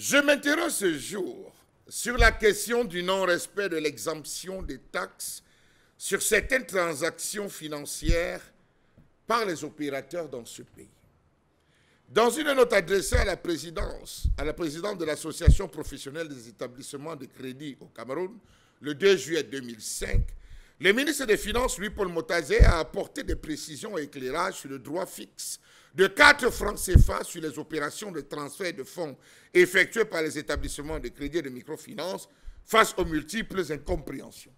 Je m'interroge ce jour sur la question du non-respect de l'exemption des taxes sur certaines transactions financières par les opérateurs dans ce pays. Dans une note adressée à la présidente de l'Association professionnelle des établissements de crédit au Cameroun, le 2 juillet 2005, le ministre des Finances, Louis-Paul Motazé, a apporté des précisions et éclairages sur le droit fixe de 4 francs CFA sur les opérations de transfert de fonds effectuées par les établissements de crédit et de microfinance face aux multiples incompréhensions.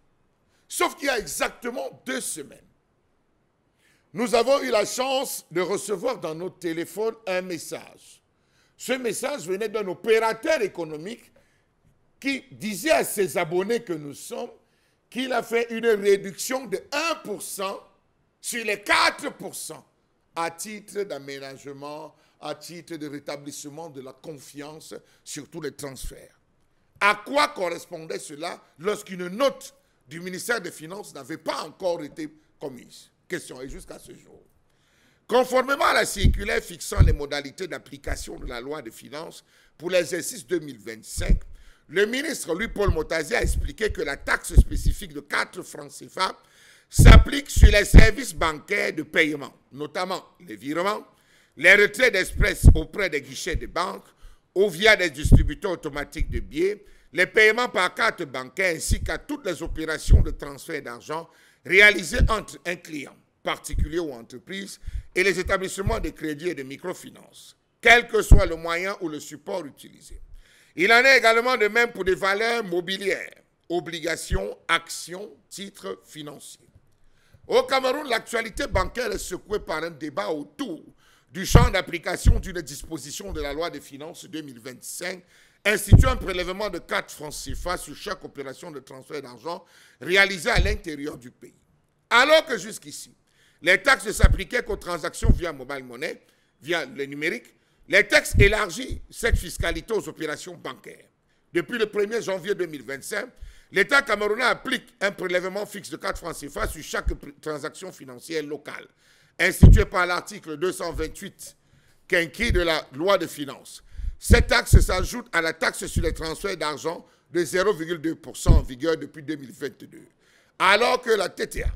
Sauf qu'il y a exactement 2 semaines, nous avons eu la chance de recevoir dans notre téléphone un message. Ce message venait d'un opérateur économique qui disait à ses abonnés que nous sommes qu'il a fait une réduction de 1% sur les 4% à titre d'aménagement, à titre de rétablissement de la confiance sur tous les transferts. À quoi correspondait cela lorsqu'une note du ministère des Finances n'avait pas encore été commise? Question, et jusqu'à ce jour. Conformément à la circulaire fixant les modalités d'application de la loi de finances pour l'exercice 2025, le ministre Louis-Paul Motazé a expliqué que la taxe spécifique de 4 francs CFA s'applique sur les services bancaires de paiement, notamment les virements, les retraits d'espèces auprès des guichets de banque ou via des distributeurs automatiques de billets, les paiements par carte bancaire ainsi qu'à toutes les opérations de transfert d'argent réalisées entre un client, particulier ou entreprise, et les établissements de crédit et de microfinance, quel que soit le moyen ou le support utilisé. Il en est également de même pour des valeurs mobilières, obligations, actions, titres financiers. Au Cameroun, l'actualité bancaire est secouée par un débat autour du champ d'application d'une disposition de la loi des finances 2025 instituant un prélèvement de 4 francs CFA sur chaque opération de transfert d'argent réalisée à l'intérieur du pays. Alors que jusqu'ici, les taxes ne s'appliquaient qu'aux transactions via mobile money, via le numérique, les textes élargissent cette fiscalité aux opérations bancaires. Depuis le 1er janvier 2025, l'État camerounais applique un prélèvement fixe de 4 francs CFA sur chaque transaction financière locale, institué par l'article 228 quinqui de la loi de finances. Cette taxe s'ajoute à la taxe sur les transferts d'argent de 0,2% en vigueur depuis 2022. Alors que la TTA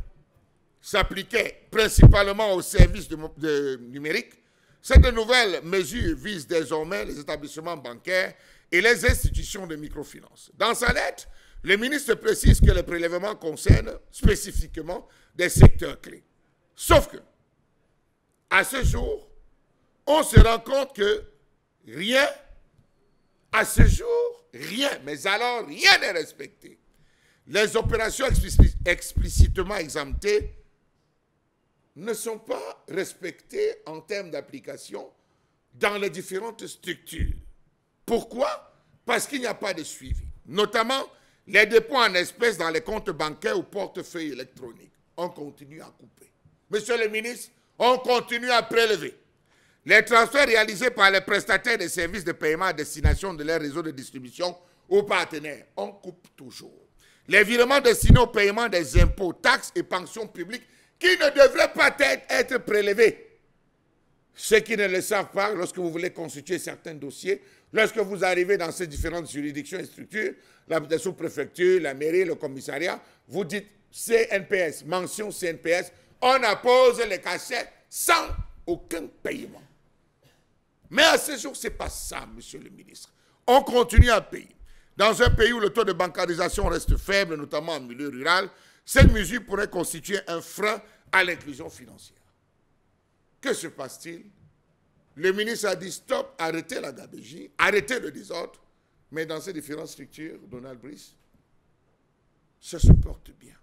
s'appliquait principalement aux services numériques, cette nouvelle mesure vise désormais les établissements bancaires et les institutions de microfinance. Dans sa lettre, le ministre précise que les prélèvements concernent spécifiquement des secteurs clés. Sauf que, à ce jour, on se rend compte que rien, à ce jour, rien, mais alors rien n'est respecté. Les opérations explicitement exemptées ne sont pas respectées en termes d'application dans les différentes structures. Pourquoi? Parce qu'il n'y a pas de suivi. Notamment, les dépôts en espèces dans les comptes bancaires ou portefeuilles électroniques. On continue à couper. Monsieur le ministre, on continue à prélever. Les transferts réalisés par les prestataires des services de paiement à destination de leur réseau de distribution aux partenaires, on coupe toujours. Les virements destinés au paiement des impôts, taxes et pensions publiques qui ne devraient pas être prélevés. Ceux qui ne le savent pas, lorsque vous voulez constituer certains dossiers, lorsque vous arrivez dans ces différentes juridictions et structures, la sous-préfecture, la mairie, le commissariat, vous dites CNPS, mention CNPS, on appose les cachets sans aucun paiement. Mais à ce jour, ce n'est pas ça, monsieur le ministre. On continue à payer. Dans un pays où le taux de bancarisation reste faible, notamment en milieu rural, cette mesure pourrait constituer un frein à l'inclusion financière. Que se passe-t-il? Le ministre a dit stop, arrêtez la gabégie, arrêtez le désordre. Mais dans ces différentes structures, Donald Brice, ça se porte bien.